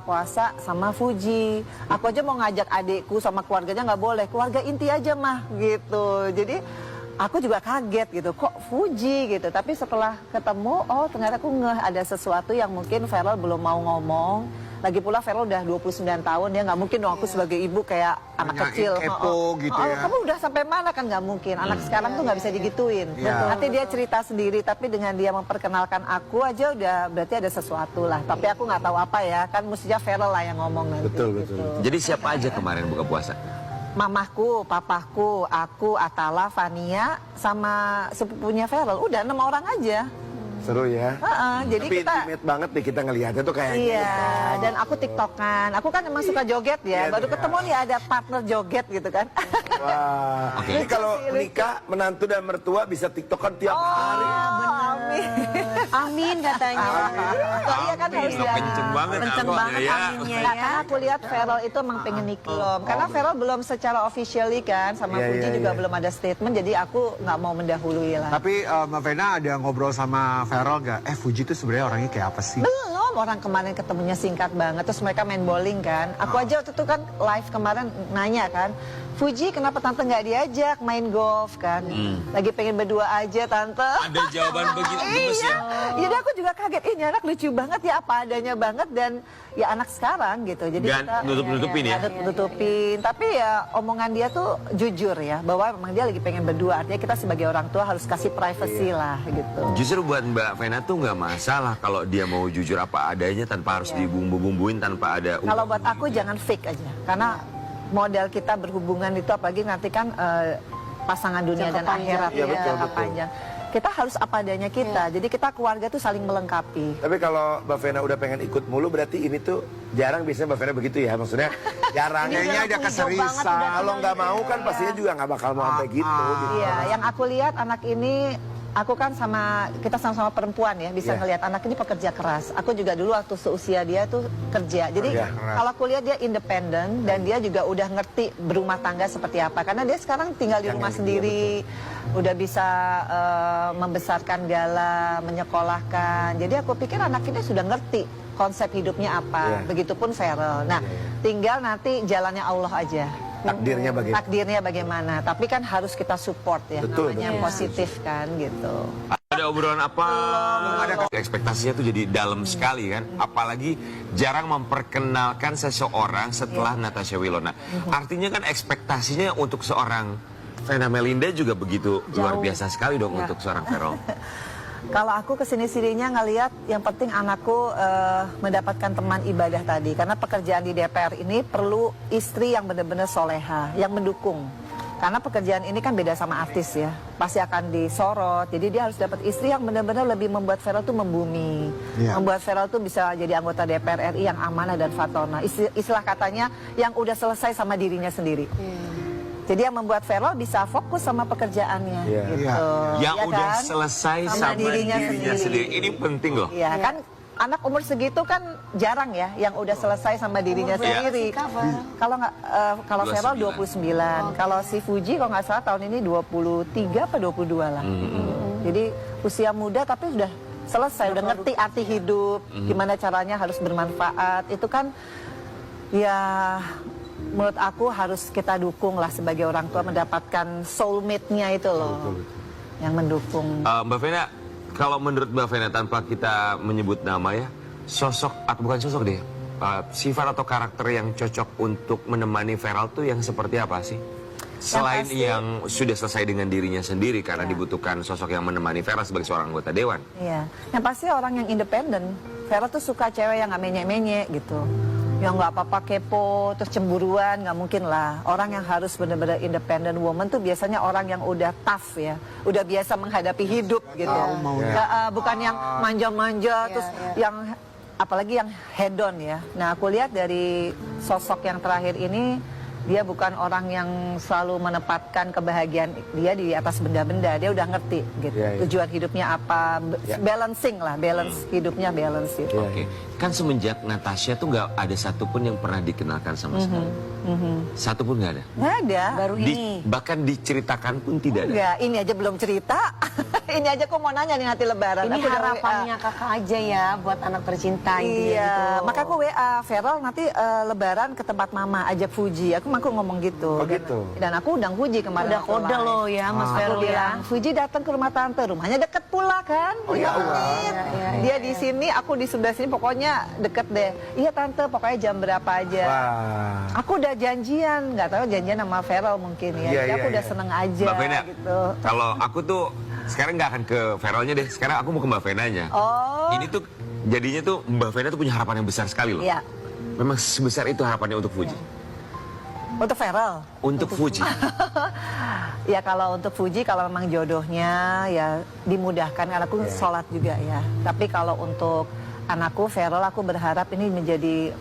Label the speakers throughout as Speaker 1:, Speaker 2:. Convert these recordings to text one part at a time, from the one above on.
Speaker 1: puasa sama Fuji. Aku aja mau ngajak adikku sama keluarganya nggak boleh, keluarga inti aja mah gitu. Jadi aku juga kaget gitu, kok Fuji gitu. Tapi setelah ketemu, oh ternyata aku ngeh ada sesuatu yang mungkin Feral belum mau ngomong. Lagi pula Feral udah 29 tahun, ya nggak mungkin dong aku sebagai ibu kayak anak kecil.
Speaker 2: Kepo gitu ya.
Speaker 1: Kamu udah sampai mana, kan nggak mungkin. Anak sekarang tuh nggak bisa digituin. Nanti dia cerita sendiri, tapi dengan dia memperkenalkan aku aja udah berarti ada sesuatu lah. Tapi aku nggak tahu apa ya, kan mestinya Feral lah yang ngomong nanti.
Speaker 2: Betul.
Speaker 3: Jadi siapa aja kemarin buka puasa?
Speaker 1: Mamahku, papaku, aku, Atala, Fania, sama sepupunya Feral. Udah 6 orang aja.
Speaker 2: Seru ya.
Speaker 1: Jadi
Speaker 2: Tapi
Speaker 1: kita
Speaker 2: intimate banget nih kita ngelihatnya tuh kayaknya.
Speaker 1: iya, dan aku tiktokan. Aku kan emang suka joget ya. Baru ketemu nih ada partner joget gitu kan.
Speaker 2: Wah. Ini kalau nikah menantu dan mertua bisa tiktokan tiap hari.
Speaker 1: Amin.
Speaker 4: Amin katanya.
Speaker 1: Iya kan harus ya.
Speaker 3: Kenceng banget
Speaker 4: Kenceng
Speaker 3: awalnya
Speaker 4: banget
Speaker 3: ya.
Speaker 4: aminnya
Speaker 1: Nah,
Speaker 4: ya.
Speaker 1: karena aku lihat Feral itu emang pengen nikah. Karena Feral belum secara officially kan, sama
Speaker 2: Iya,
Speaker 1: Fuji
Speaker 2: iya,
Speaker 1: juga
Speaker 2: iya.
Speaker 1: belum ada statement. Jadi aku nggak mau mendahului lah.
Speaker 5: Tapi Mbak Vena ada ngobrol sama Feral nggak? Fuji tuh sebenarnya orangnya kayak apa sih?
Speaker 1: Belum, orang kemarin ketemunya singkat banget. Terus mereka main bowling kan. Aku aja waktu itu kan live kemarin nanya kan, Fuji kenapa tante nggak diajak main golf kan? Lagi pengen berdua aja tante.
Speaker 3: Ada jawaban begitu gemes ya?
Speaker 1: Jadi aku juga kaget, ini anak lucu banget ya, apa adanya banget. Dan ya anak sekarang gitu. Jadi
Speaker 3: Dan
Speaker 1: kita
Speaker 3: nutup-nutupin ya?
Speaker 1: Nutupin. Tapi ya omongan dia tuh jujur ya, bahwa memang dia lagi pengen berdua. Artinya kita sebagai orang tua harus kasih privacy lah gitu.
Speaker 3: Justru buat Mbak Vena tuh nggak masalah kalau dia mau jujur apa adanya tanpa harus dibumbu-bumbuin, tanpa ada...
Speaker 1: Kalau buat aku jangan fake aja, karena modal kita berhubungan itu apalagi nanti kan pasangan dunia dan akhirat
Speaker 2: Iya,
Speaker 1: ya,
Speaker 2: betul,
Speaker 1: jangka
Speaker 2: betul.
Speaker 1: panjang. Kita harus apa adanya kita. Jadi kita keluarga tuh saling melengkapi.
Speaker 2: Tapi kalau Mbak Vena udah pengen ikut mulu berarti ini tuh jarang, biasanya Mbak Vena begitu ya. Maksudnya jarang.
Speaker 5: Kayaknya ada keseriusan.
Speaker 2: Kalau nggak mau kan pastinya juga nggak bakal mau sampai gitu.
Speaker 1: Iya, yang aku lihat anak ini, aku kan kita sama-sama perempuan ya, bisa ngelihat anak ini pekerja keras. Aku juga dulu waktu seusia dia tuh kerja. Jadi kalau aku lihat dia independen dan dia juga udah ngerti berumah tangga seperti apa. Karena dia sekarang tinggal di rumah sendiri, udah bisa membesarkan Gala, menyekolahkan. Jadi aku pikir anak ini sudah ngerti konsep hidupnya apa. Begitupun Feral. Nah, tinggal nanti jalannya Allah aja.
Speaker 2: Takdirnya bagaimana?
Speaker 1: Takdirnya bagaimana, tapi kan harus kita support ya,
Speaker 2: Betul,
Speaker 1: namanya
Speaker 2: betul.
Speaker 1: positif kan gitu.
Speaker 3: Ada obrolan apa? Ada ekspektasinya tuh jadi dalam sekali kan. Apalagi jarang memperkenalkan seseorang setelah Natasha Wilona. Artinya kan ekspektasinya untuk seorang Vena Melinda juga begitu luar biasa sekali dong untuk seorang Feral.
Speaker 1: Kalau aku kesini-sininya ngelihat yang penting anakku mendapatkan teman ibadah tadi. Karena pekerjaan di DPR ini perlu istri yang benar-benar soleha, yang mendukung. Karena pekerjaan ini kan beda sama artis ya, pasti akan disorot. Jadi dia harus dapat istri yang benar-benar lebih membuat Feral tuh membumi, membuat Feral tuh bisa jadi anggota DPR RI yang amanah dan fatona. Istilah katanya yang udah selesai sama dirinya sendiri. Jadi yang membuat Feral bisa fokus sama pekerjaannya gitu.
Speaker 3: Yang
Speaker 1: Ya
Speaker 3: udah
Speaker 1: kan?
Speaker 3: selesai sama dirinya sendiri. Ini penting loh.
Speaker 1: Iya kan, anak umur segitu kan jarang ya yang udah selesai sama dirinya sendiri. Kalau nggak kalau Feral 29, kalau si Fuji kalau nggak salah tahun ini 23 apa 22 lah. Jadi usia muda tapi sudah selesai, udah ngerti arti hidup, gimana caranya harus bermanfaat. Itu kan ya menurut aku harus kita dukung lah sebagai orang tua, mendapatkan soulmate-nya itu loh. Yang mendukung.
Speaker 3: Mbak Vena, kalau menurut Mbak Vena tanpa kita menyebut nama ya, sosok atau bukan sosok deh, sifat atau karakter yang cocok untuk menemani Feral tuh yang seperti apa sih? Selain yang sudah selesai dengan dirinya sendiri karena dibutuhkan sosok yang menemani Feral sebagai seorang anggota dewan.
Speaker 1: Iya, yang pasti orang yang independen. Feral tuh suka cewek yang nggak menyek-menyek gitu. Yang nggak apa-apa kepo, terus cemburuan, nggak mungkin lah. Orang yang harus benar-benar independent woman tuh biasanya orang yang udah tough ya, udah biasa menghadapi hidup gitu. Bukan yang manja-manja, terus yang apalagi yang hedon ya. Nah aku lihat dari sosok yang terakhir ini, dia bukan orang yang selalu menempatkan kebahagiaan dia di atas benda-benda. Dia udah ngerti gitu. Tujuan hidupnya apa, balancing lah, balance hidupnya balance gitu.
Speaker 3: Oke, kan semenjak Natasha tuh nggak ada satupun yang pernah dikenalkan sama sekali. Satupun nggak ada.
Speaker 1: Nggak ada.
Speaker 4: Baru ini.
Speaker 3: Bahkan diceritakan pun tidak ada.
Speaker 1: Enggak, ini aja belum cerita. Ini aja aku mau nanya nih nanti lebaran.
Speaker 4: Ini
Speaker 1: Aku udah
Speaker 4: harapannya
Speaker 1: WA.
Speaker 4: kakak aja ya buat anak tercinta intinya
Speaker 1: Iya,
Speaker 4: gitu.
Speaker 1: maka aku WA Feral nanti lebaran ke tempat mama ajak Fuji. Aku ngomong gitu.
Speaker 2: Oh, gitu.
Speaker 1: Dan aku undang Fuji kemarin.
Speaker 4: Udah kode loh ya Mas
Speaker 1: Aku
Speaker 4: Vero ya.
Speaker 1: bilang, Fuji datang ke rumah tante, rumahnya deket pula kan.
Speaker 2: Oh, ya Allah.
Speaker 4: Iya,
Speaker 1: Dia di sini, aku di sebelah sini, pokoknya deket deh. Iya tante, pokoknya jam berapa aja.
Speaker 2: Wah.
Speaker 1: Aku udah janjian, nggak tahu janjian sama Feral mungkin ya.
Speaker 2: Iya,
Speaker 1: Jadi aku
Speaker 2: iya,
Speaker 1: udah
Speaker 2: iya.
Speaker 1: seneng aja
Speaker 3: Mbak Vena,
Speaker 1: gitu.
Speaker 3: kalau aku tuh sekarang nggak akan ke Feralnya deh. Sekarang aku mau ke Mbak Venanya.
Speaker 1: Oh.
Speaker 3: Ini tuh jadinya tuh Mbak Vena tuh punya harapan yang besar sekali loh.
Speaker 1: Iya.
Speaker 3: Memang sebesar itu harapannya untuk Fuji.
Speaker 1: Untuk Feral.
Speaker 3: Untuk Fuji.
Speaker 1: Ya kalau untuk Fuji, kalau memang jodohnya ya dimudahkan, karena aku sholat juga ya. Tapi kalau untuk anakku Feral, aku berharap ini menjadi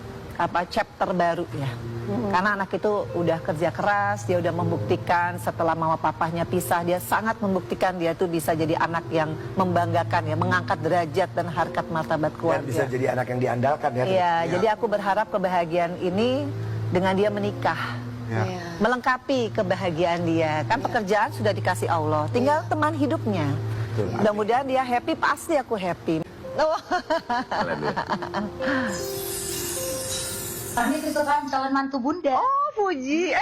Speaker 1: chapter baru ya. Karena anak itu udah kerja keras, dia udah membuktikan setelah mama papahnya pisah, dia sangat membuktikan dia tuh bisa jadi anak yang membanggakan ya, mengangkat derajat dan harkat martabat
Speaker 2: Dan
Speaker 1: keluarga.
Speaker 2: bisa jadi anak yang diandalkan ya.
Speaker 1: Iya, jadi aku berharap kebahagiaan ini dengan dia menikah.
Speaker 5: Ya.
Speaker 4: Iya.
Speaker 1: Melengkapi kebahagiaan dia. Kan pekerjaan sudah dikasih Allah, tinggal teman hidupnya.
Speaker 2: Betul.
Speaker 1: Mudah-mudahan dia happy, pasti aku happy. Oh.
Speaker 6: Kami kesukaan calon mantu bunda.
Speaker 1: Oh, Fuji.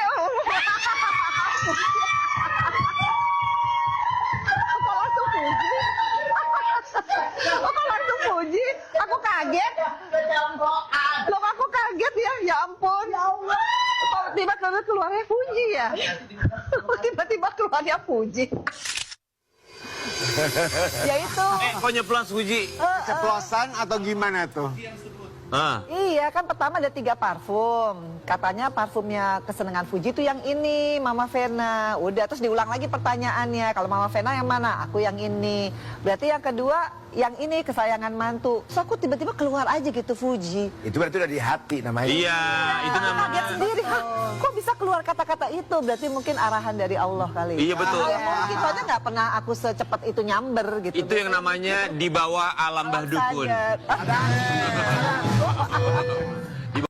Speaker 1: Kok langsung Fuji? Oh, kok langsung Fuji? Aku kaget. Loh, aku kaget ya. Ya ampun. Ya Allah. Kok tiba-tiba keluarnya Fuji ya? Kok tiba-tiba keluarnya Fuji? Ya itu.
Speaker 3: Kok nyeplos Fuji?
Speaker 5: Keceplosan atau gimana tuh?
Speaker 3: Ah.
Speaker 1: Iya, kan pertama ada 3 parfum. Katanya parfumnya kesenangan Fuji itu yang ini, Mama Vena. Udah, terus diulang lagi pertanyaannya. Kalau Mama Vena yang mana? Aku yang ini. Berarti yang kedua, yang ini kesayangan mantu. So aku tiba-tiba keluar aja gitu Fuji.
Speaker 2: Itu berarti udah di hati namanya.
Speaker 3: Iya, itu
Speaker 1: Kaget
Speaker 3: namanya.
Speaker 1: sendiri. Hah, kok bisa keluar kata-kata itu? Berarti mungkin arahan dari Allah kali.
Speaker 3: Iya, betul.
Speaker 1: Kalau mau gitu aja nggak pernah aku secepat itu nyamber gitu.
Speaker 3: Itu yang namanya di bawah alam Mbah Dukun.
Speaker 1: Saja.